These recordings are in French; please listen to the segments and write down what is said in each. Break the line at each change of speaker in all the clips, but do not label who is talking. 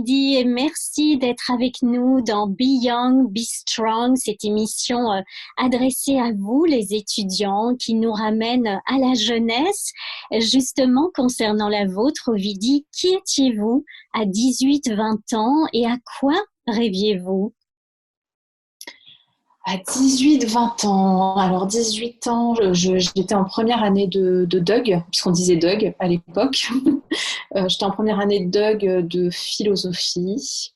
Ovidie et merci d'être avec nous dans Be Young, Be Strong, cette émission adressée à vous, les étudiants, qui nous ramène à la jeunesse. Justement, concernant la vôtre, Ovidie, qui étiez-vous à 18-20 ans et à quoi rêviez-vous?
À 18-20 ans. Alors 18 ans, j'étais en première année de DUG, puisqu'on disait DUG à l'époque. J'étais en première année de DUG de philosophie.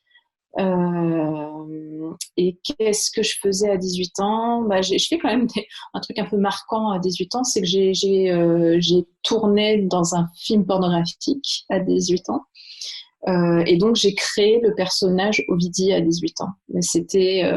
Et qu'est-ce que je faisais à 18 ans? Je fais quand même un truc un peu marquant à 18 ans, c'est que j'ai tourné dans un film pornographique à 18 ans. Et donc, j'ai créé le personnage Ovidie à 18 ans. Mais c'était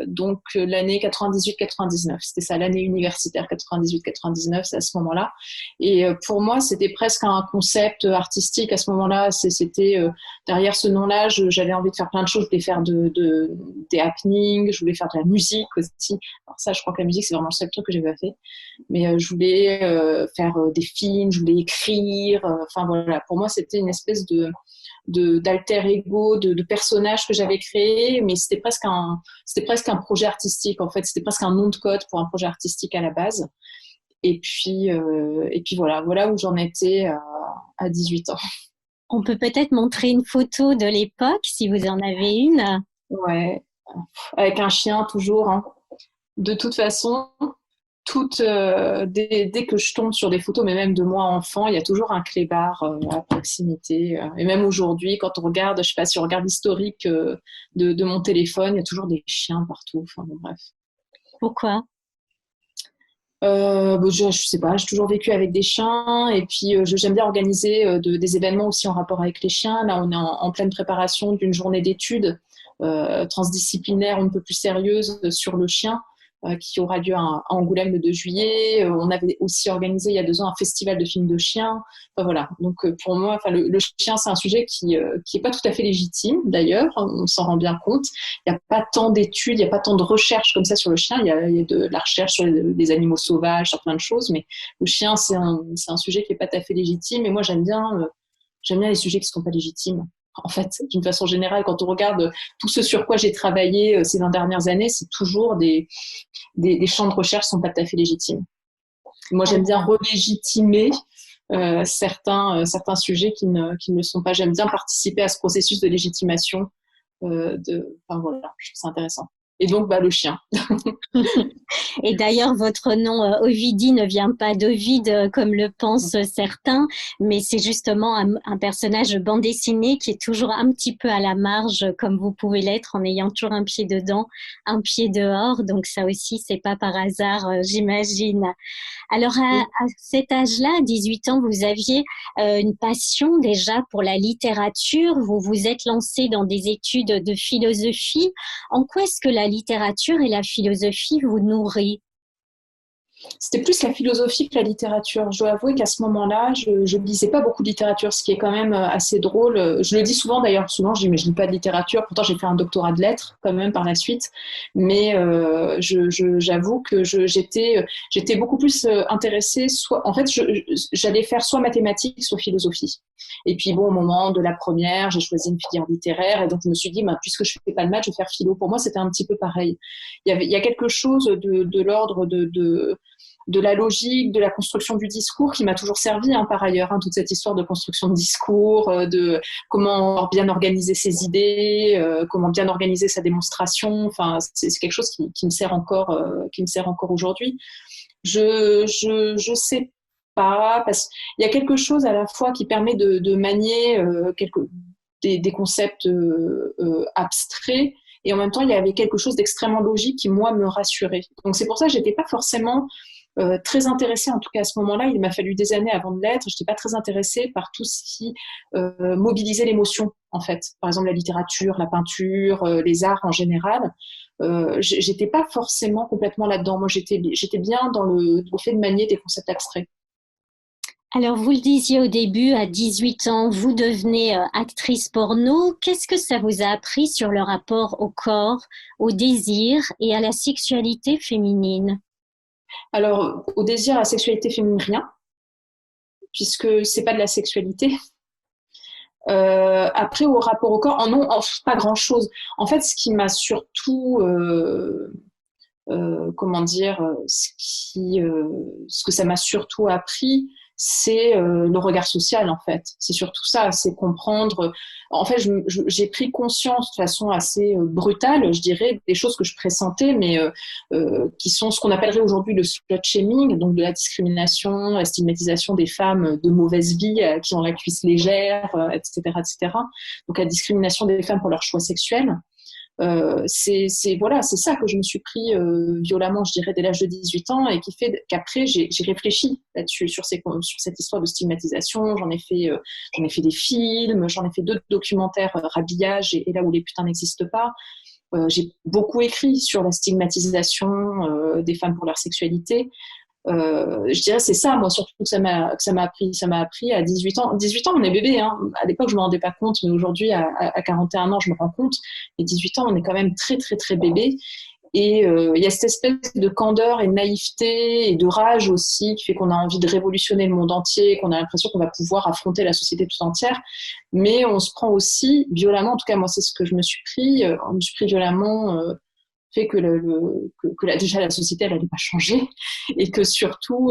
donc l'année 98-99. C'était ça, l'année universitaire 98-99, c'est à ce moment-là. Et pour moi, c'était presque un concept artistique à ce moment-là. C'était derrière ce nom-là, j'avais envie de faire plein de choses. Je voulais faire des happenings, je voulais faire de la musique aussi. Alors ça, je crois que la musique, c'est vraiment le seul truc que j'ai pas fait. Mais je voulais faire des films, je voulais écrire. Enfin voilà, pour moi, c'était une espèce d'alter ego, de personnages que j'avais créé, mais c'était presque un projet artistique en fait, c'était presque un nom de code pour un projet artistique à la base. Et puis voilà où j'en étais à 18 ans.
On peut peut-être montrer une photo de l'époque, si vous en avez une.
Ouais, avec un chien toujours, hein. De toute façon, dès que je tombe sur des photos, mais même de moi enfant, il y a toujours un clébard à proximité. Et même aujourd'hui, quand on regarde, je sais pas si on regarde l'historique de mon téléphone, il y a toujours des chiens partout. Enfin bon, bref.
Pourquoi?
Je sais pas, j'ai toujours vécu avec des chiens et puis j'aime bien organiser des événements aussi en rapport avec les chiens. Là, on est en pleine préparation d'une journée d'études transdisciplinaire, un peu plus sérieuse sur le chien qui aura lieu à Angoulême le 2 juillet. On avait aussi organisé il y a 2 ans un festival de films de chiens. Enfin, voilà. Donc pour moi, enfin, le chien, c'est un sujet qui est pas tout à fait légitime d'ailleurs. On s'en rend bien compte. Il n'y a pas tant d'études, il n'y a pas tant de recherches comme ça sur le chien. Il y a de la recherche sur les animaux sauvages, sur plein de choses, mais le chien, c'est un sujet qui n'est pas tout à fait légitime. Et moi, j'aime bien les sujets qui ne sont pas légitimes. En fait, d'une façon générale, quand on regarde tout ce sur quoi j'ai travaillé ces 20 dernières années, c'est toujours des champs de recherche qui ne sont pas tout à fait légitimes. Moi, j'aime bien relégitimer certains sujets qui ne le sont pas. J'aime bien participer à ce processus de légitimation. Enfin, voilà, je trouve ça intéressant. Et donc, le chien.
Et d'ailleurs, votre nom Ovidie ne vient pas d'Ovide comme le pensent certains, mais c'est justement un personnage bande dessinée qui est toujours un petit peu à la marge, comme vous pouvez l'être, en ayant toujours un pied dedans, un pied dehors. Donc ça aussi, c'est pas par hasard, j'imagine. Alors à cet âge-là, à 18 ans, vous aviez une passion déjà pour la littérature. Vous vous êtes lancé dans des études de philosophie. En quoi est-ce que la littérature et la philosophie vous nourrit?
C'était plus la philosophie que la littérature. Je dois avouer qu'à ce moment-là, je ne lisais pas beaucoup de littérature, ce qui est quand même assez drôle. Je le dis souvent d'ailleurs, souvent je dis mais je lis pas de littérature, pourtant j'ai fait un doctorat de lettres quand même par la suite, mais j'avoue que j'étais beaucoup plus intéressée, en fait j'allais faire soit mathématiques, soit philosophie. Et puis bon, au moment de la première, j'ai choisi une filière littéraire et donc je me suis dit, puisque je fais pas de maths, je vais faire philo. Pour moi, c'était un petit peu pareil. Il y a quelque chose de l'ordre de la logique, de la construction du discours qui m'a toujours servi par ailleurs, toute cette histoire de construction de discours, de comment bien organiser ses idées, comment bien organiser sa démonstration. Enfin, c'est quelque chose qui me sert encore, aujourd'hui. Je sais pas, parce qu'il y a quelque chose à la fois qui permet de manier des concepts abstraits, et en même temps il y avait quelque chose d'extrêmement logique qui moi me rassurait. Donc c'est pour ça que j'étais pas forcément très intéressée, en tout cas à ce moment-là. Il m'a fallu des années avant de l'être. Je n'étais pas très intéressée par tout ce qui mobilisait l'émotion, en fait. Par exemple, la littérature, la peinture, les arts en général. J'étais pas forcément complètement là-dedans. Moi, j'étais bien dans le fait de manier des concepts abstraits.
Alors, vous le disiez au début, à 18 ans, vous devenez actrice porno. Qu'est-ce que ça vous a appris sur le rapport au corps, au désir et à la sexualité féminine?
Alors, au désir, à la sexualité féminine, rien, puisque c'est pas de la sexualité. Après, au rapport au corps, non, pas grand-chose. En fait, ce qui m'a surtout, comment dire, ce que ça m'a surtout appris, c'est le regard social, en fait. C'est surtout ça, c'est comprendre. En fait, j'ai pris conscience de façon assez brutale, je dirais, des choses que je pressentais, mais qui sont ce qu'on appellerait aujourd'hui le slut shaming, donc de la discrimination, la stigmatisation des femmes de mauvaise vie, qui ont la cuisse légère, etc., etc. Donc la discrimination des femmes pour leur choix sexuel. Voilà, c'est ça que je me suis pris violemment, je dirais, dès l'âge de 18 ans et qui fait qu'après, j'ai réfléchi là-dessus, sur cette histoire de stigmatisation. J'en ai fait des films, j'en ai fait 2 documentaires, Rhabillage et Là où les putains n'existent pas. J'ai beaucoup écrit sur la stigmatisation des femmes pour leur sexualité. Je dirais c'est ça, moi, surtout que ça m'a appris. Ça m'a appris à 18 ans. 18 ans, on est bébé, hein. À l'époque, je me rendais pas compte, mais aujourd'hui, à 41 ans, je me rends compte. Et 18 ans, on est quand même très, très, très bébé. Et il y a cette espèce de candeur et de naïveté et de rage aussi qui fait qu'on a envie de révolutionner le monde entier, qu'on a l'impression qu'on va pouvoir affronter la société tout entière. Mais on se prend aussi violemment, en tout cas, moi, c'est ce que je me suis pris. Je me suis pris violemment fait que déjà la société elle allait pas changer et que surtout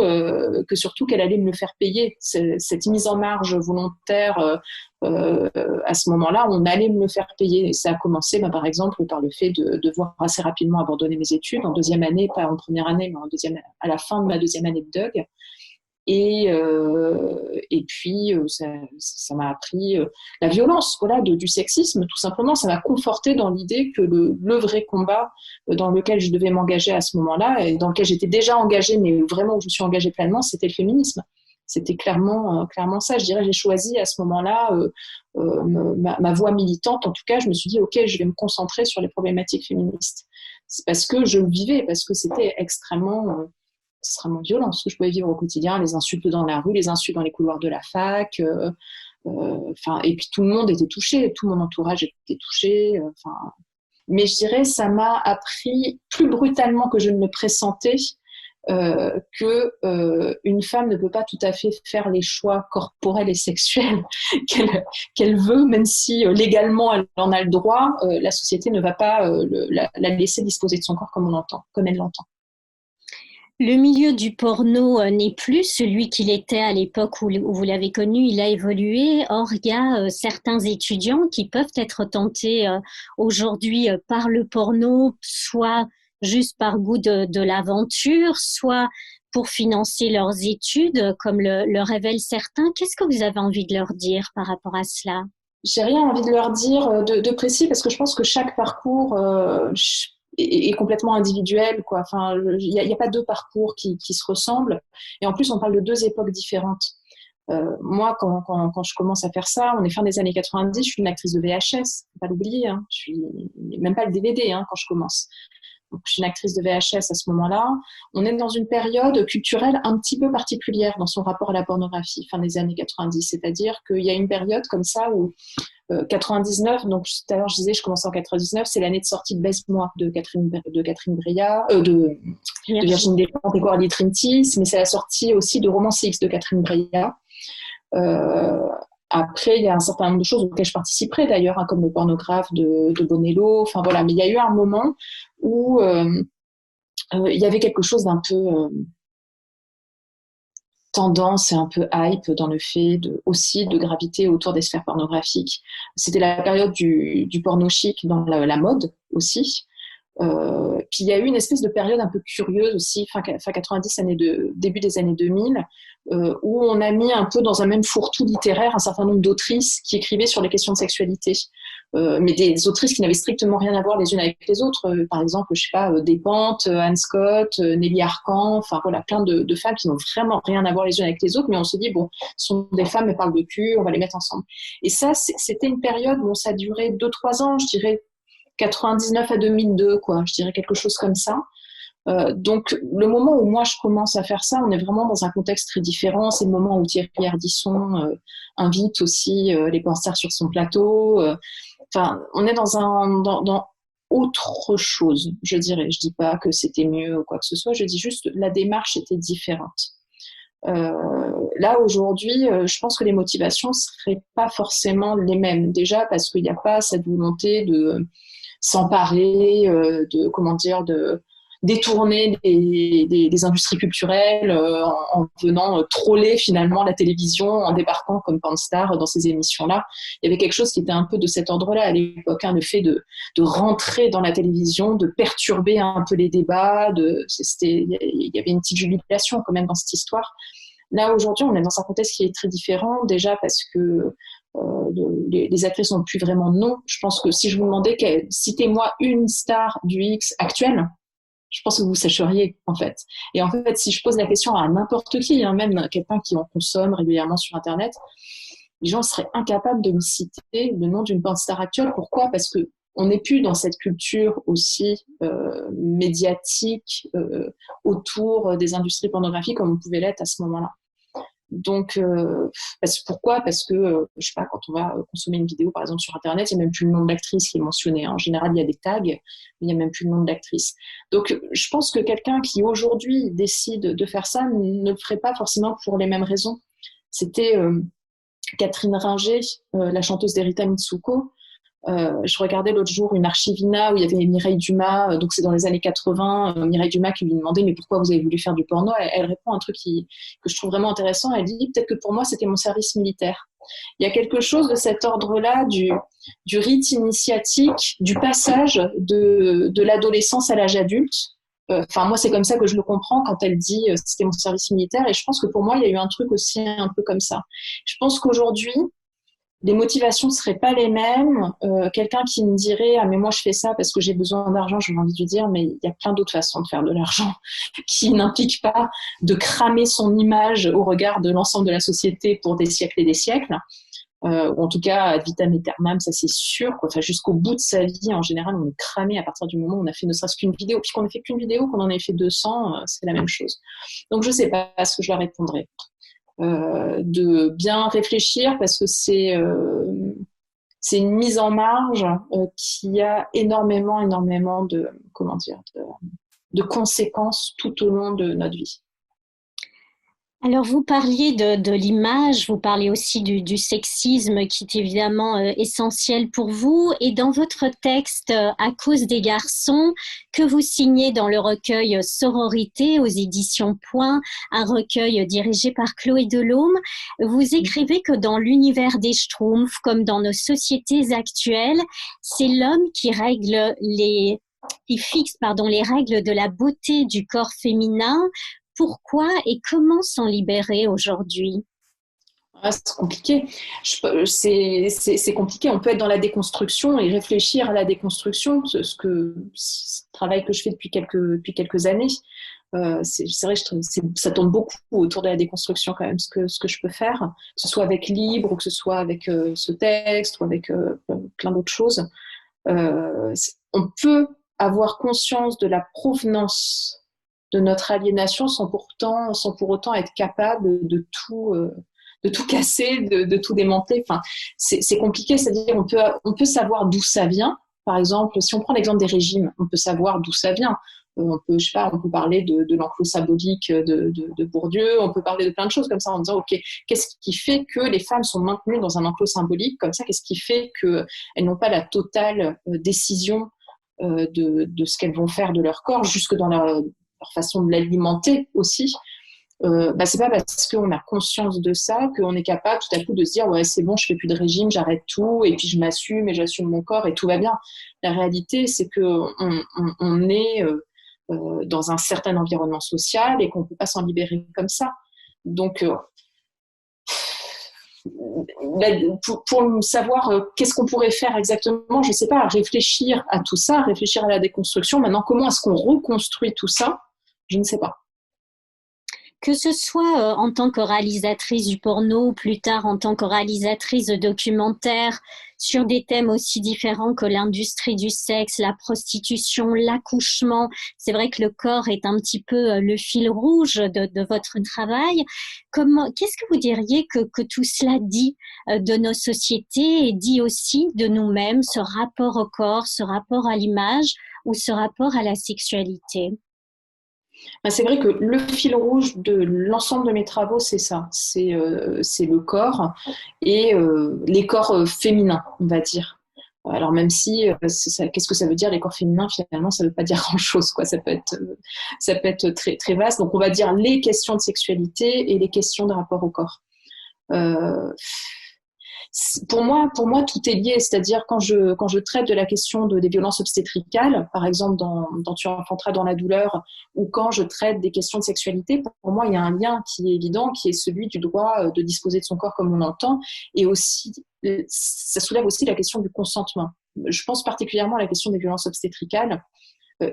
qu'elle allait me le faire payer. Cette mise en marge volontaire à ce moment-là, on allait me le faire payer. Et ça a commencé par exemple par le fait de devoir assez rapidement abandonner mes études en 2e année, pas en première année, mais à la fin de ma 2e année de DUG. Et puis, ça m'a appris la violence, voilà, du sexisme, tout simplement. Ça m'a conforté dans l'idée que le vrai combat dans lequel je devais m'engager à ce moment-là, et dans lequel j'étais déjà engagée, mais vraiment où je me suis engagée pleinement, c'était le féminisme. C'était clairement ça. Je dirais, j'ai choisi à ce moment-là ma voie militante. En tout cas, je me suis dit, OK, je vais me concentrer sur les problématiques féministes. C'est parce que je le vivais, parce que c'était extrêmement violent ce que je pouvais vivre au quotidien, les insultes dans la rue, les insultes dans les couloirs de la fac, et puis tout le monde était touché, tout mon entourage était touché, mais je dirais ça m'a appris plus brutalement que je ne le pressentais que une femme ne peut pas tout à fait faire les choix corporels et sexuels qu'elle veut, même si légalement elle en a le droit, la société ne va pas la laisser disposer de son corps comme elle l'entend.
Le milieu du porno n'est plus celui qu'il était à l'époque où vous l'avez connu, il a évolué. Or, il y a certains étudiants qui peuvent être tentés aujourd'hui par le porno, soit juste par goût de l'aventure, soit pour financer leurs études, comme le révèlent certains. Qu'est-ce que vous avez envie de leur dire par rapport à cela?
J'ai rien envie de leur dire de précis parce que je pense que chaque parcours est complètement individuel, quoi. Enfin, il y a pas 2 parcours qui se ressemblent. Et en plus, on parle de 2 époques différentes. Moi, quand je commence à faire ça, on est fin des années 90, je suis une actrice de VHS, faut pas l'oublier, hein. Je suis même pas le DVD quand je commence. Donc, je suis une actrice de VHS à ce moment-là. On est dans une période culturelle un petit peu particulière dans son rapport à la pornographie, fin des années 90. C'est-à-dire qu'il y a une période comme ça où 99, donc tout à l'heure je disais je commençais en 99, c'est l'année de sortie de Baise-moi de Catherine Breillat, de Virginie Despentes et Coralie Trintis, mais c'est la sortie aussi de Romance X de Catherine Breillat. Après, il y a un certain nombre de choses auxquelles je participerai d'ailleurs, comme le pornographe de Bonello. Enfin voilà, mais il y a eu un moment où il y avait quelque chose d'un peu tendance et un peu hype dans le fait aussi de graviter autour des sphères pornographiques. C'était la période du porno chic dans la mode aussi. Puis il y a eu une espèce de période un peu curieuse aussi, fin 90, début des années 2000, où on a mis un peu dans un même fourre-tout littéraire un certain nombre d'autrices qui écrivaient sur les questions de sexualité. Mais des autrices qui n'avaient strictement rien à voir les unes avec les autres. Par exemple, je sais pas, Despentes, Anne Scott, Nelly Arcan, enfin voilà, plein de femmes qui n'ont vraiment rien à voir les unes avec les autres, mais on se dit, bon, ce sont des femmes, elles parlent de cul, on va les mettre ensemble. Et ça, c'était une période, bon, ça a duré 2-3 ans, je dirais, 99 à 2002, quoi, je dirais quelque chose comme ça. Donc, le moment où moi je commence à faire ça, on est vraiment dans un contexte très différent. C'est le moment où Thierry Ardisson invite aussi les pornstars sur son plateau. Enfin, on est dans autre chose, je dirais. Je dis pas que c'était mieux ou quoi que ce soit. Je dis juste la démarche était différente. Là, aujourd'hui, je pense que les motivations seraient pas forcément les mêmes. Déjà parce qu'il n'y a pas cette volonté de s'emparer, de, comment dire, de détourner des industries culturelles en venant troller finalement la télévision, en débarquant comme Panstar dans ces émissions-là. Il y avait quelque chose qui était un peu de cet ordre-là à l'époque, hein, le fait de rentrer dans la télévision, de perturber un peu les débats, il y avait une petite jubilation quand même dans cette histoire. Là, aujourd'hui, on est dans un contexte qui est très différent, déjà parce que les actrices n'ont plus vraiment de nom. Je pense que si je vous demandais, citez-moi une star du X actuelle, je pense que vous sacheriez, en fait. Et en fait, si je pose la question à n'importe qui, hein, même quelqu'un qui en consomme régulièrement sur Internet, les gens seraient incapables de me citer le nom d'une star actuelle. Pourquoi? Parce que on n'est plus dans cette culture aussi médiatique autour des industries pornographiques comme on pouvait l'être à ce moment-là. Donc, pourquoi? Parce que, je sais pas, quand on va consommer une vidéo, par exemple, sur Internet, il n'y a même plus le nom de l'actrice qui est mentionné. En général, il y a des tags, mais il n'y a même plus le nom de l'actrice. Donc, je pense que quelqu'un qui, aujourd'hui, décide de faire ça ne le ferait pas forcément pour les mêmes raisons. C'était Catherine Ringer, la chanteuse d'Erita Mitsuko. Je regardais l'autre jour une archivina où il y avait Mireille Dumas, donc c'est dans les années 80, Mireille Dumas qui lui demandait mais pourquoi vous avez voulu faire du porno, elle répond un truc que je trouve vraiment intéressant, elle dit peut-être que pour moi c'était mon service militaire. Il y a quelque chose de cet ordre-là, du rite initiatique, du passage de l'adolescence à l'âge adulte. Enfin, moi, c'est comme ça que je le comprends quand elle dit c'était mon service militaire. Et je pense que pour moi, il y a eu un truc aussi un peu comme ça. Je pense qu'aujourd'hui, les motivations ne seraient pas les mêmes. Quelqu'un qui me dirait ah mais moi je fais ça parce que j'ai besoin d'argent, j'aurais envie de lui dire mais il y a plein d'autres façons de faire de l'argent qui n'impliquent pas de cramer son image au regard de l'ensemble de la société pour des siècles et des siècles. Ou en tout cas ad vitam aeternam, ça c'est sûr, quoi. Enfin, jusqu'au bout de sa vie en général on est cramé à partir du moment où on a fait ne serait-ce qu'une vidéo, puis qu'on n'a fait qu'une vidéo, qu'on en ait fait 200, c'est la même chose. Donc je sais pas ce que je leur répondrai. De bien réfléchir parce que c'est une mise en marge qui a énormément de comment dire de conséquences tout au long de notre vie.
Alors, vous parliez de l'image, vous parlez aussi du sexisme qui est évidemment essentiel pour vous. Et dans votre texte À cause des garçons, que vous signez dans le recueil Sororité aux éditions Point, un recueil dirigé par Chloé Delhomme, vous écrivez que dans l'univers des Schtroumpfs, comme dans nos sociétés actuelles, c'est l'homme qui fixe les règles de la beauté du corps féminin. Pourquoi et comment s'en libérer aujourd'hui?
Ah, c'est compliqué. C'est compliqué. On peut être dans la déconstruction et réfléchir à la déconstruction, ce travail que je fais depuis quelques années. C'est vrai, ça tourne beaucoup autour de la déconstruction quand même, ce que je peux faire, que ce soit avec Libre, ou que ce soit avec ce texte, ou avec plein d'autres choses. On peut avoir conscience de la provenance de notre aliénation sans pour autant être capable de tout casser, de tout démanteler. Enfin, c'est compliqué, c'est-à-dire on peut savoir d'où ça vient. Par exemple, si on prend l'exemple des régimes, on peut savoir d'où ça vient. On peut parler de l'enclos symbolique de Bourdieu, on peut parler de plein de choses comme ça en disant, OK, qu'est-ce qui fait que les femmes sont maintenues dans un enclos symbolique comme ça? Qu'est-ce qui fait qu'elles n'ont pas la totale décision de ce qu'elles vont faire de leur corps, jusque dans leur façon de l'alimenter aussi? C'est pas parce qu'on a conscience de ça qu'on est capable tout à coup de se dire ouais c'est bon, je fais plus de régime, j'arrête tout et puis je m'assume et j'assume mon corps et tout va bien. La réalité c'est que on est dans un certain environnement social et qu'on peut pas s'en libérer comme ça. Donc pour savoir qu'est-ce qu'on pourrait faire exactement, je sais pas, réfléchir à tout ça, réfléchir à la déconstruction. Maintenant, comment est-ce qu'on reconstruit tout ça? Je ne sais pas.
Que ce soit en tant que réalisatrice du porno ou plus tard en tant que réalisatrice de documentaires sur des thèmes aussi différents que l'industrie du sexe, la prostitution, l'accouchement. C'est vrai que le corps est un petit peu le fil rouge de votre travail. Qu'est-ce que vous diriez que tout cela dit de nos sociétés et dit aussi de nous-mêmes, ce rapport au corps, ce rapport à l'image ou ce rapport à la sexualité?
Ben, c'est vrai que le fil rouge de l'ensemble de mes travaux, c'est ça. C'est le corps et les corps féminins, on va dire. Alors même si, qu'est-ce que ça veut dire les corps féminins? Finalement, ça ne veut pas dire grand-chose, quoi. Ça peut être très, très vaste. Donc on va dire les questions de sexualité et les questions de rapport au corps. Euh, pour moi, tout est lié. C'est-à-dire quand je traite de la question des violences obstétricales, par exemple dans Tu enfanteras dans la douleur, ou quand je traite des questions de sexualité, pour moi, il y a un lien qui est évident, qui est celui du droit de disposer de son corps comme on l'entend, et aussi, ça soulève aussi la question du consentement. Je pense particulièrement à la question des violences obstétricales.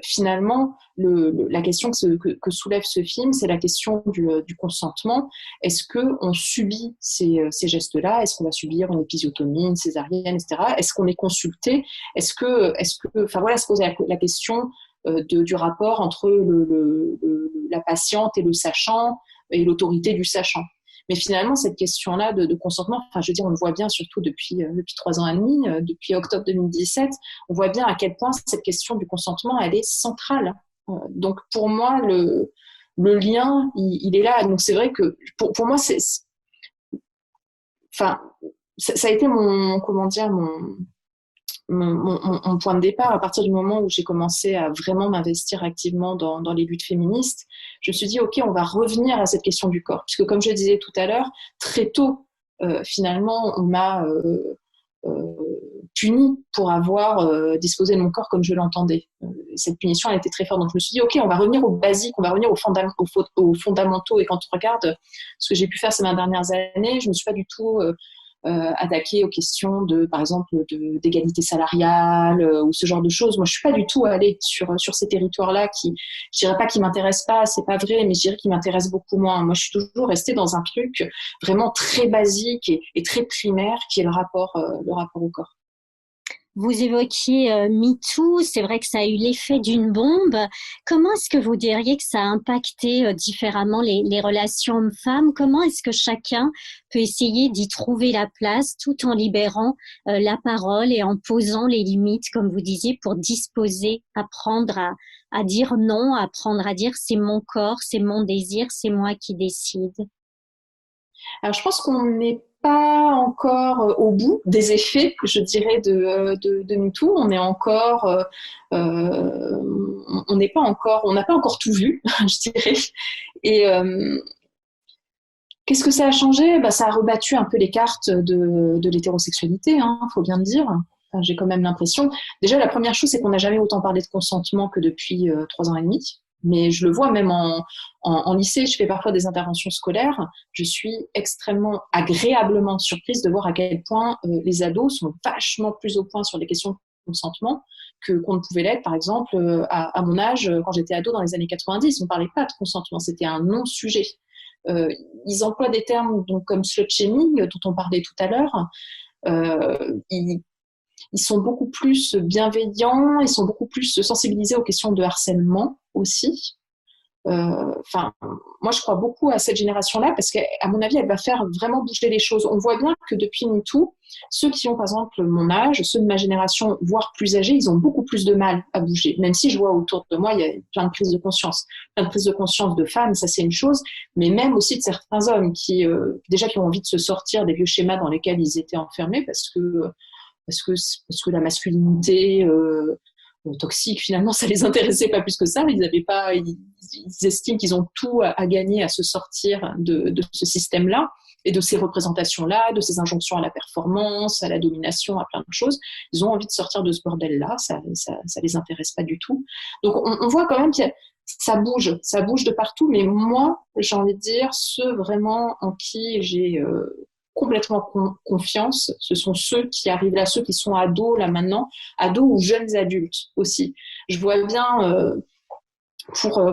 Finalement, la question que soulève ce film, c'est la question du consentement. Est-ce qu'on subit ces gestes-là? Est-ce qu'on va subir une épisiotomie, une césarienne, etc.? Est-ce qu'on est consulté? Enfin voilà, se poser la question du rapport entre la patiente et le sachant et l'autorité du sachant. Mais finalement, cette question-là de consentement, enfin, je veux dire, on le voit bien surtout depuis 3 ans et demi, depuis octobre 2017, on voit bien à quel point cette question du consentement, elle est centrale. Donc, pour moi, le lien, il est là. Donc, c'est vrai que pour moi, enfin, ça a été comment dire, mon point de départ, à partir du moment où j'ai commencé à vraiment m'investir activement dans les luttes féministes, je me suis dit, OK, on va revenir à cette question du corps. Puisque comme je le disais tout à l'heure, très tôt, finalement, on m'a punie pour avoir disposé de mon corps comme je l'entendais. Cette punition, elle était très forte. Donc je me suis dit, OK, on va revenir aux basiques, on va revenir aux fondamentaux. Et quand on regarde ce que j'ai pu faire ces 20 dernières années, je ne me suis pas du tout attaquer aux questions par exemple, d'égalité salariale ou ce genre de choses. Moi, je suis pas du tout allée sur ces territoires-là je dirais pas qu'ils m'intéressent pas, c'est pas vrai, mais je dirais qu'ils m'intéressent beaucoup moins. Moi, je suis toujours restée dans un truc vraiment très basique et très primaire, qui est le rapport au corps.
Vous évoquiez MeToo, c'est vrai que ça a eu l'effet d'une bombe. Comment est-ce que vous diriez que ça a impacté différemment les relations hommes-femmes? Comment est-ce que chacun peut essayer d'y trouver la place tout en libérant la parole et en posant les limites, comme vous disiez, pour disposer, apprendre à dire non, apprendre à dire c'est mon corps, c'est mon désir, c'est moi qui décide.
Alors, je pense qu'on n'est pas encore au bout des effets, je dirais, de MeToo. On est encore, on n'est pas encore, on n'a pas encore tout vu, je dirais. Et qu'est-ce que ça a changé? Bah, ça a rebattu un peu les cartes de l'hétérosexualité, hein, faut bien le dire. Enfin, j'ai quand même l'impression. Déjà, la première chose, c'est qu'on n'a jamais autant parlé de consentement que depuis 3 ans et demi. Mais je le vois même en lycée, je fais parfois des interventions scolaires. Je suis extrêmement agréablement surprise de voir à quel point les ados sont vachement plus au point sur les questions de consentement qu'on ne pouvait l'être, par exemple, à mon âge, quand j'étais ado dans les années 90. On ne parlait pas de consentement, c'était un non-sujet. Euh, Ils emploient des termes donc, comme slut-shaming, dont on parlait tout à l'heure. Ils sont beaucoup plus bienveillants, ils sont beaucoup plus sensibilisés aux questions de harcèlement aussi. Enfin, moi, je crois beaucoup à cette génération-là parce qu'à mon avis, elle va faire vraiment bouger les choses. On voit bien que depuis MeToo, ceux qui ont, par exemple, mon âge, ceux de ma génération, voire plus âgés, ils ont beaucoup plus de mal à bouger. Même si je vois autour de moi, il y a plein de prises de conscience. Plein de prises de conscience de femmes, ça c'est une chose, mais même aussi de certains hommes déjà, qui ont envie de se sortir des vieux schémas dans lesquels ils étaient enfermés parce que la masculinité toxique, finalement, ça les intéressait pas plus que ça. Ils estiment qu'ils ont tout à gagner à se sortir de ce système-là et de ces représentations-là, de ces injonctions à la performance, à la domination, à plein de choses. Ils ont envie de sortir de ce bordel-là, ça les intéresse pas du tout. Donc on voit quand même que ça bouge de partout, mais moi, j'ai envie de dire, ceux vraiment en qui j'ai complètement confiance, ce sont ceux qui arrivent là, ceux qui sont ados là maintenant, ados ou jeunes adultes aussi. Je vois bien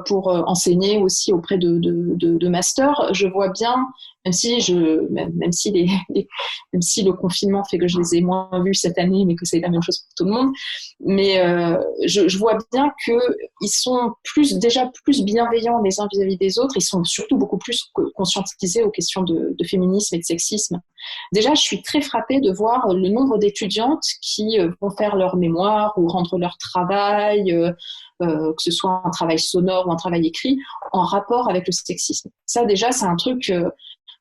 pour enseigner aussi auprès de masters, je vois bien même si le confinement fait que je les ai moins vus cette année, mais que c'est la même chose pour tout le monde. Mais je vois bien qu'ils sont déjà plus bienveillants les uns vis-à-vis des autres. Ils sont surtout beaucoup plus conscientisés aux questions de féminisme et de sexisme. Déjà, je suis très frappée de voir le nombre d'étudiantes qui vont faire leur mémoire ou rendre leur travail, que ce soit un travail sonore ou un travail écrit, en rapport avec le sexisme. Ça, déjà, c'est un truc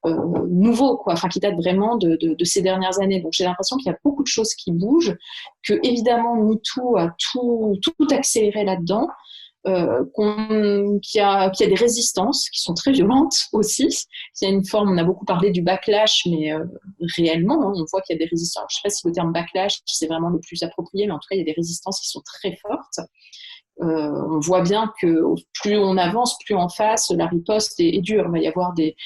nouveau, quoi, enfin, qui date vraiment de ces dernières années. Donc, j'ai l'impression qu'il y a beaucoup de choses qui bougent, que évidemment MeToo a tout accéléré là-dedans, qu'il y a des résistances qui sont très violentes aussi. Il y a une forme, on a beaucoup parlé du backlash, mais réellement, hein, on voit qu'il y a des résistances. Je ne sais pas si le terme backlash, c'est vraiment le plus approprié, mais en tout cas, il y a des résistances qui sont très fortes. On voit bien que plus on avance, plus en face, la riposte est dure. Il va y avoir des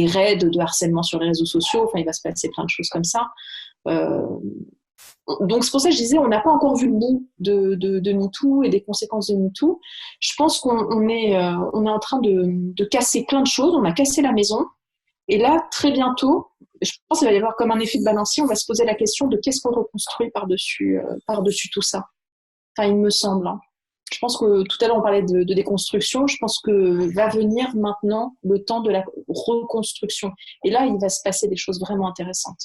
raids de harcèlement sur les réseaux sociaux. Enfin, il va se passer plein de choses comme ça. Donc c'est pour ça que je disais, on n'a pas encore vu le bout de MeToo et des conséquences de MeToo. Je pense qu'on est en train de casser plein de choses. On a cassé la maison. Et là, très bientôt, je pense qu'il va y avoir comme un effet de balancier. On va se poser la question de qu'est-ce qu'on reconstruit par-dessus tout ça. Enfin, il me semble. Hein. Je pense que tout à l'heure, on parlait de déconstruction. Je pense que va venir maintenant le temps de la reconstruction. Et là, il va se passer des choses vraiment intéressantes.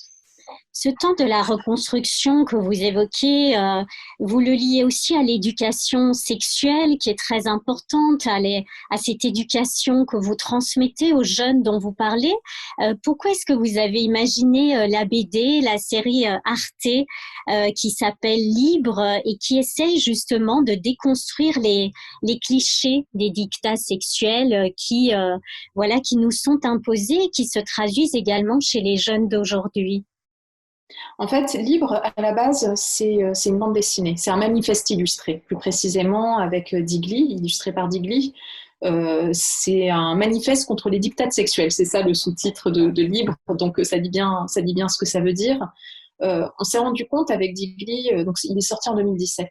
Ce temps de la reconstruction que vous évoquez, vous le liez aussi à l'éducation sexuelle qui est très importante, à cette éducation que vous transmettez aux jeunes dont vous parlez. Pourquoi est-ce que vous avez imaginé la BD, la série Arte qui s'appelle Libre et qui essaye justement de déconstruire les clichés des dictats sexuels qui nous sont imposés et qui se traduisent également chez les jeunes d'aujourd'hui?
En fait, Libre, à la base, c'est une bande dessinée. C'est un manifeste illustré, plus précisément avec Digli, illustré par Digli. C'est un manifeste contre les dictats sexuels. C'est ça le sous-titre de Libre. Donc, ça dit bien ce que ça veut dire. On s'est rendu compte avec Digli, donc il est sorti en 2017.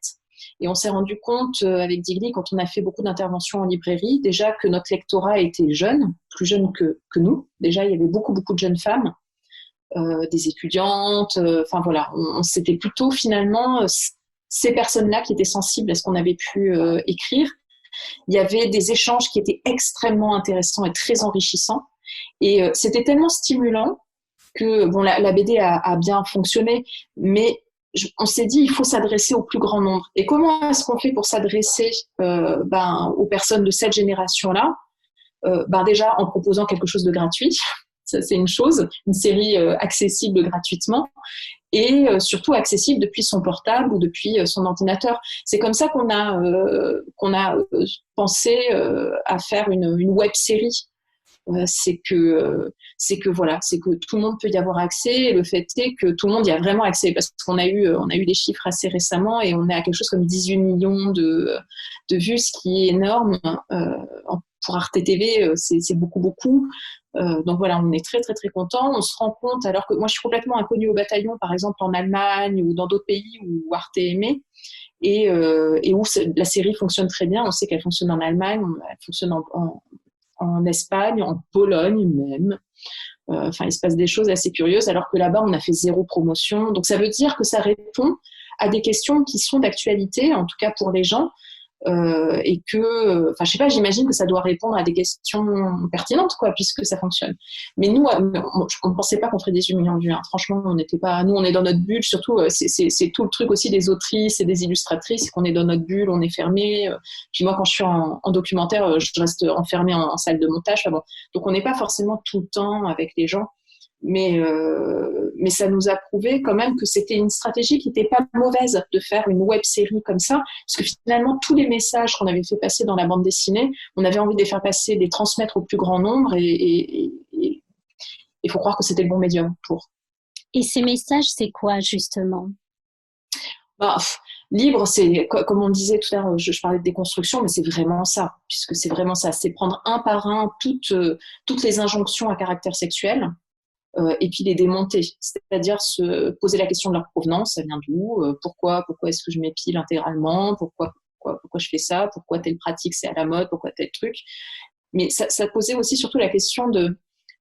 Et on s'est rendu compte avec Digli, quand on a fait beaucoup d'interventions en librairie, déjà que notre lectorat était jeune, plus jeune que nous. Déjà, il y avait beaucoup de jeunes femmes. Des étudiantes, enfin voilà, c'était plutôt finalement ces personnes-là qui étaient sensibles à ce qu'on avait pu écrire. Il y avait des échanges qui étaient extrêmement intéressants et très enrichissants, et c'était tellement stimulant que bon, la BD a bien fonctionné, mais on s'est dit il faut s'adresser au plus grand nombre. Et comment est-ce qu'on fait pour s'adresser aux personnes de cette génération-là? Déjà en proposant quelque chose de gratuit. Ça, c'est une chose, une série accessible gratuitement et surtout accessible depuis son portable ou depuis son ordinateur. C'est comme ça qu'on a pensé à faire une web série. C'est que tout le monde peut y avoir accès, et le fait est que tout le monde y a vraiment accès, parce qu'on a eu des chiffres assez récemment et on est à quelque chose comme 18 millions de vues, ce qui est énorme. Pour Arte TV, c'est beaucoup. Donc voilà, on est très très très content. On se rend compte, alors que moi je suis complètement inconnue au bataillon, par exemple en Allemagne ou dans d'autres pays où Arte aimait, et où la série fonctionne très bien. On sait qu'elle fonctionne en Allemagne, elle fonctionne en Espagne, en Pologne même. Il se passe des choses assez curieuses, alors que là-bas, on a fait 0 promotion. Donc, ça veut dire que ça répond à des questions qui sont d'actualité, en tout cas pour les gens, et que, je sais pas, j'imagine que ça doit répondre à des questions pertinentes, quoi, puisque ça fonctionne. Mais nous, on ne pensait pas qu'on ferait 18 millions de vues. Hein. Franchement, on est dans notre bulle. Surtout, c'est tout le truc aussi des autrices et des illustratrices, qu'on est dans notre bulle, on est fermé. Puis moi, quand je suis en documentaire, je reste enfermée en salle de montage. Bon. Donc, on n'est pas forcément tout le temps avec les gens. Mais ça nous a prouvé quand même que c'était une stratégie qui n'était pas mauvaise de faire une web série comme ça, parce que finalement tous les messages qu'on avait fait passer dans la bande dessinée, on avait envie de les faire passer, de les transmettre au plus grand nombre, et il faut croire que c'était le bon médium pour.
Et ces messages, c'est quoi justement?
Libre, c'est comme on disait tout à l'heure, je parlais de déconstruction, mais c'est vraiment ça, puisque c'est vraiment ça, c'est prendre un par un toutes les injonctions à caractère sexuel. Et puis les démonter, c'est-à-dire se poser la question de leur provenance, ça vient d'où, pourquoi est-ce que je m'épile intégralement, pourquoi je fais ça, pourquoi telle pratique c'est à la mode, pourquoi tel truc. Mais ça posait aussi surtout la question de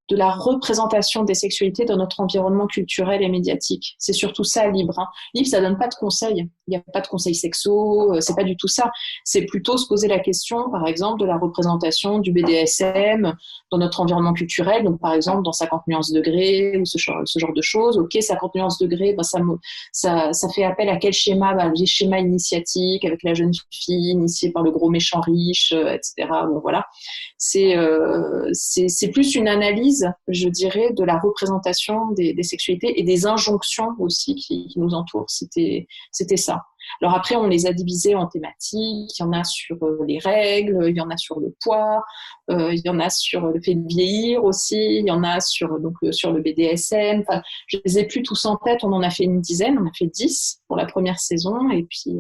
de la représentation des sexualités dans notre environnement culturel et médiatique. C'est surtout ça, Libre. Hein. Libre, ça donne pas de conseils. Il n'y a pas de conseils sexo, c'est pas du tout ça. C'est plutôt se poser la question, par exemple, de la représentation du BDSM dans notre environnement culturel. Donc, par exemple, dans 50 nuances degrés ou ce genre de choses. OK, 50 nuances degrés, ben, ça fait appel à quel schéma? Ben, les schémas initiatiques avec la jeune fille initiée par le gros méchant riche, etc. Bon, voilà. C'est plus une analyse, je dirais, de la représentation des sexualités et des injonctions aussi qui nous entourent. C'était ça. Alors après, on les a divisés en thématiques. Il y en a sur les règles, il y en a sur le poids, il y en a sur le fait de vieillir aussi, il y en a sur le BDSM. Enfin, je les ai plus tous en tête. On en a fait une dizaine, on a fait 10 pour la première saison, et puis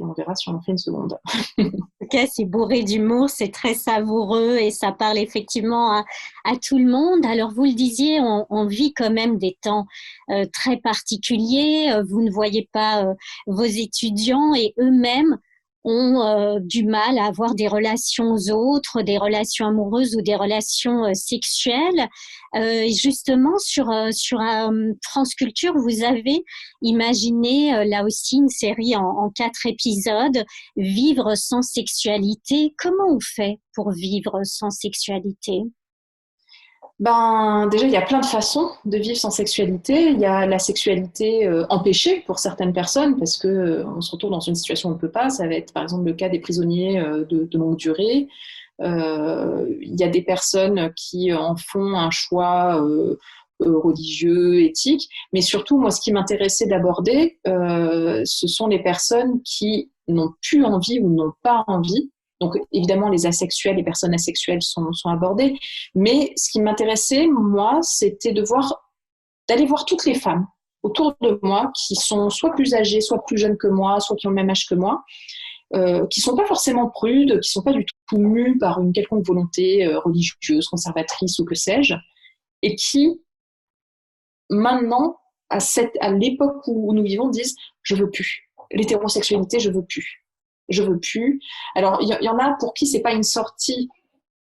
on verra si on en fait une seconde.
Ok, c'est bourré d'humour, c'est très savoureux et ça parle effectivement à tout le monde. Alors, vous le disiez, on vit quand même des temps très particuliers. Vous ne voyez pas vos étudiants et eux-mêmes ont du mal à avoir des relations autres, des relations amoureuses ou des relations sexuelles. Justement, sur France Culture, vous avez imaginé là aussi une série en 4 épisodes, Vivre sans sexualité. Comment on fait pour vivre sans sexualité?
Ben, déjà, il y a plein de façons de vivre sans sexualité. Il y a la sexualité empêchée pour certaines personnes parce que on se retrouve dans une situation où on ne peut pas. Ça va être par exemple le cas des prisonniers de longue durée. Il y a des personnes qui en font un choix religieux, éthique. Mais surtout, moi, ce qui m'intéressait d'aborder, ce sont les personnes qui n'ont plus envie ou n'ont pas envie. Donc, évidemment, les asexuels, les personnes asexuelles sont abordées. Mais ce qui m'intéressait, moi, c'était d'aller voir toutes les femmes autour de moi qui sont soit plus âgées, soit plus jeunes que moi, soit qui ont le même âge que moi, qui sont pas forcément prudes, qui sont pas du tout mues par une quelconque volonté religieuse, conservatrice ou que sais-je, et qui, maintenant, à l'époque où nous vivons, disent « je veux plus. L'hétérosexualité, je veux plus. Je veux plus. » Alors, il y en a pour qui c'est pas une sortie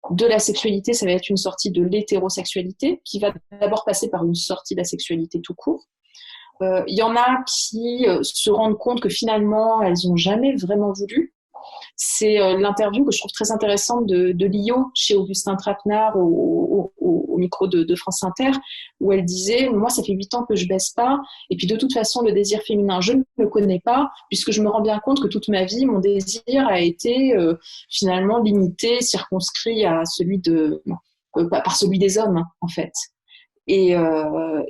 de la sexualité, ça va être une sortie de l'hétérosexualité, qui va d'abord passer par une sortie de la sexualité tout court. Il y en a qui se rendent compte que finalement, elles n'ont jamais vraiment voulu. C'est l'interview que je trouve très intéressante de Lio chez Augustin Trapenard au micro de France Inter, où elle disait « Moi, ça fait 8 ans que je baisse pas, et puis de toute façon, le désir féminin, je ne le connais pas, puisque je me rends bien compte que toute ma vie, mon désir a été finalement limité, circonscrit à par celui des hommes, en fait. » Et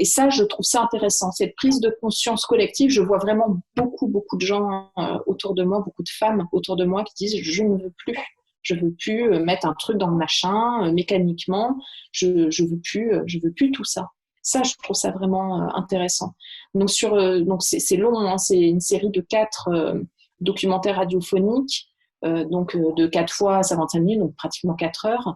ça, je trouve ça intéressant. Cette prise de conscience collective, je vois vraiment beaucoup de gens autour de moi, beaucoup de femmes autour de moi qui disent « je ne veux plus. Je veux plus mettre un truc dans le machin mécaniquement. Je veux plus tout ça. » Ça, je trouve ça vraiment intéressant. Donc c'est long, hein, c'est une série de 4 documentaires radiophoniques, de 4 fois 55 minutes, donc pratiquement 4 heures.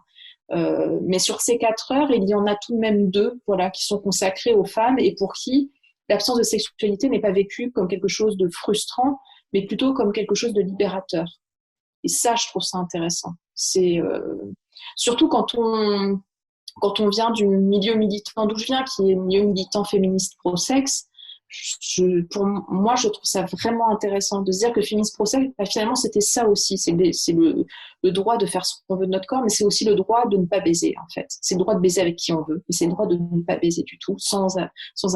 Mais sur ces 4 heures, il y en a tout de même 2, voilà, qui sont consacrées aux femmes et pour qui l'absence de sexualité n'est pas vécue comme quelque chose de frustrant, mais plutôt comme quelque chose de libérateur. Et ça, je trouve ça intéressant. C'est surtout quand on vient du milieu militant d'où je viens, qui est le milieu militant féministe pro-sexe. Pour moi, je trouve ça vraiment intéressant de se dire que féministe pro-sexe, finalement, c'était ça aussi. C'est le droit de faire ce qu'on veut de notre corps, mais c'est aussi le droit de ne pas baiser, en fait. C'est le droit de baiser avec qui on veut, et c'est le droit de ne pas baiser du tout, sans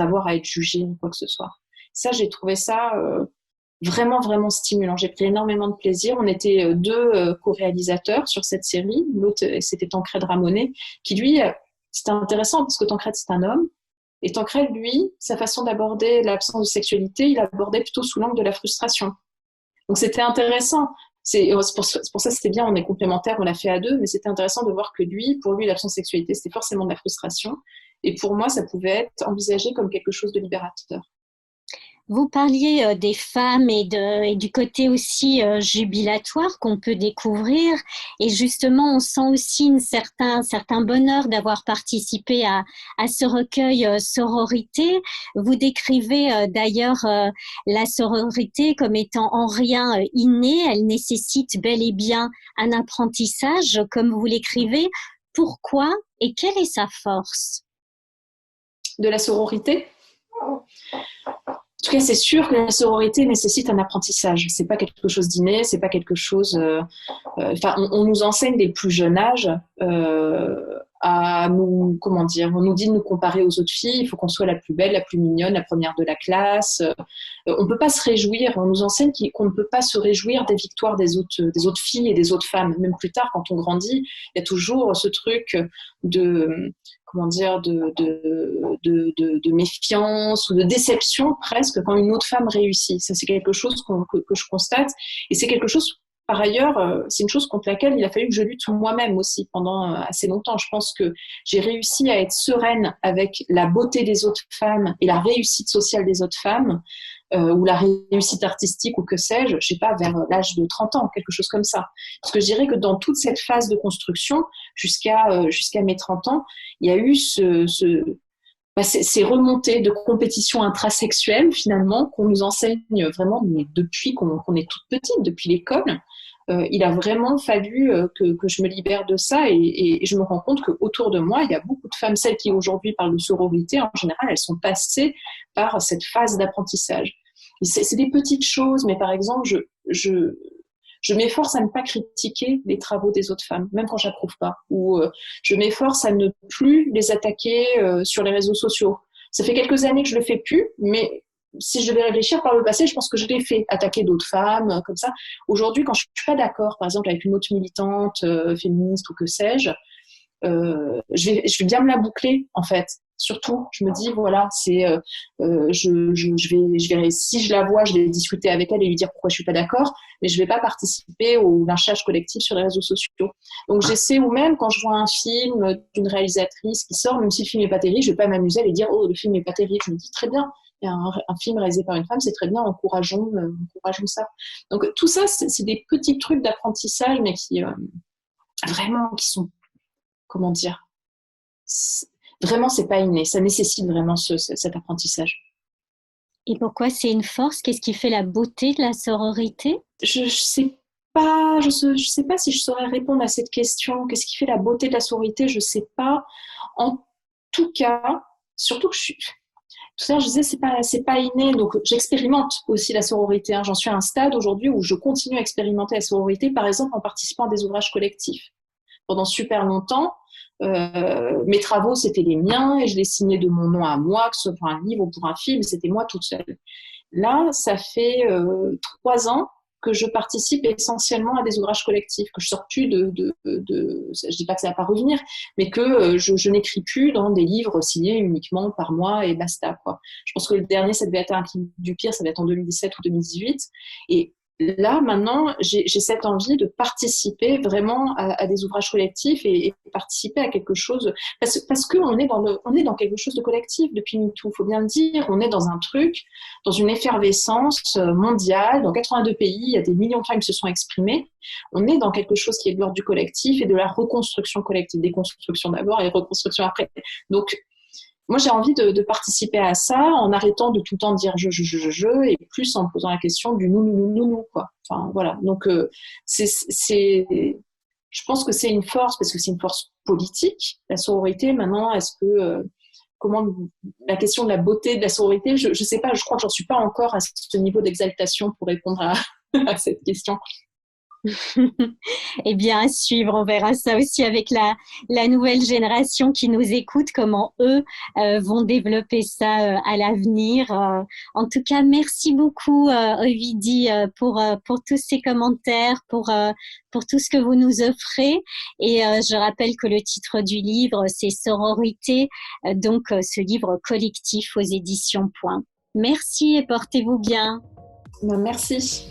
avoir à être jugé ou quoi que ce soit. Ça, j'ai trouvé ça vraiment stimulant. J'ai pris énormément de plaisir. On était 2 co-réalisateurs sur cette série. L'autre, c'était Tancred Ramonet, qui lui, c'était intéressant parce que Tancred, c'est un homme. Et Tancred, lui, sa façon d'aborder l'absence de sexualité, il abordait plutôt sous l'angle de la frustration. Donc c'était intéressant. C'est pour ça que c'était bien, on est complémentaires, on l'a fait à 2, mais c'était intéressant de voir que pour lui, l'absence de sexualité, c'était forcément de la frustration. Et pour moi, ça pouvait être envisagé comme quelque chose de libérateur.
Vous parliez des femmes et du côté aussi jubilatoire qu'on peut découvrir. Et justement, on sent aussi un certain bonheur d'avoir participé à ce recueil sororité. Vous décrivez d'ailleurs la sororité comme étant en rien innée. Elle nécessite bel et bien un apprentissage, comme vous l'écrivez. Pourquoi et quelle est sa force?
De la sororité? En tout cas, c'est sûr que la sororité nécessite un apprentissage. C'est pas quelque chose d'inné, c'est pas quelque chose. On nous enseigne dès le plus jeune âge à nous, comment dire, on nous dit de nous comparer aux autres filles. Il faut qu'on soit la plus belle, la plus mignonne, la première de la classe. On peut pas se réjouir. On nous enseigne qu'on ne peut pas se réjouir des victoires des autres filles et des autres femmes. Même plus tard, quand on grandit, il y a toujours ce truc de comment dire, de méfiance ou de déception presque quand une autre femme réussit. Ça, c'est quelque chose que je constate. Et c'est quelque chose, par ailleurs, c'est une chose contre laquelle il a fallu que je lutte moi-même aussi pendant assez longtemps. Je pense que j'ai réussi à être sereine avec la beauté des autres femmes et la réussite sociale des autres femmes, ou la réussite artistique ou que sais-je, je sais pas, vers l'âge de 30 ans, quelque chose comme ça. Parce que je dirais que dans toute cette phase de construction, jusqu'à mes 30 ans, il y a eu ces remontées de compétition intrasexuelle, finalement, qu'on nous enseigne vraiment depuis qu'on est toute petite, depuis l'école. Il a vraiment fallu que je me libère de ça et je me rends compte qu'autour de moi, il y a beaucoup de femmes, celles qui aujourd'hui parlent de sororité, en général, elles sont passées par cette phase d'apprentissage. C'est des petites choses, mais par exemple, je m'efforce à ne pas critiquer les travaux des autres femmes, même quand j'approuve pas. Ou je m'efforce à ne plus les attaquer sur les réseaux sociaux. Ça fait quelques années que je le fais plus, mais si je devais réfléchir par le passé, je pense que je l'ai fait, attaquer d'autres femmes, comme ça. Aujourd'hui, quand je suis pas d'accord, par exemple, avec une autre militante féministe ou que sais-je, je vais bien me la boucler, en fait. Surtout, je me dis, voilà, je vais, si je la vois, je vais discuter avec elle et lui dire pourquoi je suis pas d'accord, mais je vais pas participer au lynchage collectif sur les réseaux sociaux. Donc, j'essaie, ou même quand je vois un film d'une réalisatrice qui sort, même si le film est pas terrible, je vais pas m'amuser à lui dire, oh, le film est pas terrible. Je me dis, très bien, il y a un film réalisé par une femme, c'est très bien, encourageons ça. Donc, tout ça, c'est des petits trucs d'apprentissage, mais qui, vraiment, qui sont, comment dire, vraiment, c'est pas inné. Ça nécessite vraiment cet apprentissage.
Et pourquoi c'est une force? Qu'est-ce qui fait la beauté de la sororité?
Je sais pas, je sais pas si je saurais répondre à cette question. Qu'est-ce qui fait la beauté de la sororité? Je sais pas. En tout cas, surtout que tout à l'heure, je disais, c'est pas inné. Donc, j'expérimente aussi la sororité, hein. J'en suis à un stade aujourd'hui où je continue à expérimenter la sororité, par exemple, en participant à des ouvrages collectifs. Pendant super longtemps, mes travaux, c'était les miens et je les signais de mon nom à moi, que ce soit pour un livre ou pour un film, c'était moi toute seule. Là, ça fait 3 ans que je participe essentiellement à des ouvrages collectifs, que je sors plus je dis pas que ça va pas revenir, mais que je n'écris plus dans des livres signés uniquement par moi et basta, quoi. Je pense que le dernier, ça devait être un clip du pire, ça devait être en 2017 ou 2018. Et là, maintenant, j'ai cette envie de participer vraiment à des ouvrages collectifs et participer à quelque chose, parce qu'on est dans quelque chose de collectif depuis MeToo, il faut bien le dire. On est dans un truc, dans une effervescence mondiale. Dans 82 pays, il y a des millions de femmes qui se sont exprimées. On est dans quelque chose qui est de l'ordre du collectif et de la reconstruction collective, déconstruction d'abord et reconstruction après. Donc, moi, j'ai envie de participer à ça en arrêtant de tout le temps dire je, et plus en posant la question du nous, quoi. Enfin, voilà. Donc, je pense que c'est une force, parce que c'est une force politique, la sororité. Maintenant, est-ce que, comment, la question de la beauté de la sororité, je sais pas, je crois que j'en suis pas encore à ce niveau d'exaltation pour répondre à cette question.
Eh bien, à suivre, on verra ça aussi avec la nouvelle génération qui nous écoute, comment eux vont développer ça à l'avenir. En tout cas, merci beaucoup, Ovidie, pour tous ces commentaires, pour tout ce que vous nous offrez. Et je rappelle que le titre du livre, c'est Sororité, donc ce livre collectif aux éditions Point. Merci et portez-vous bien.
Merci.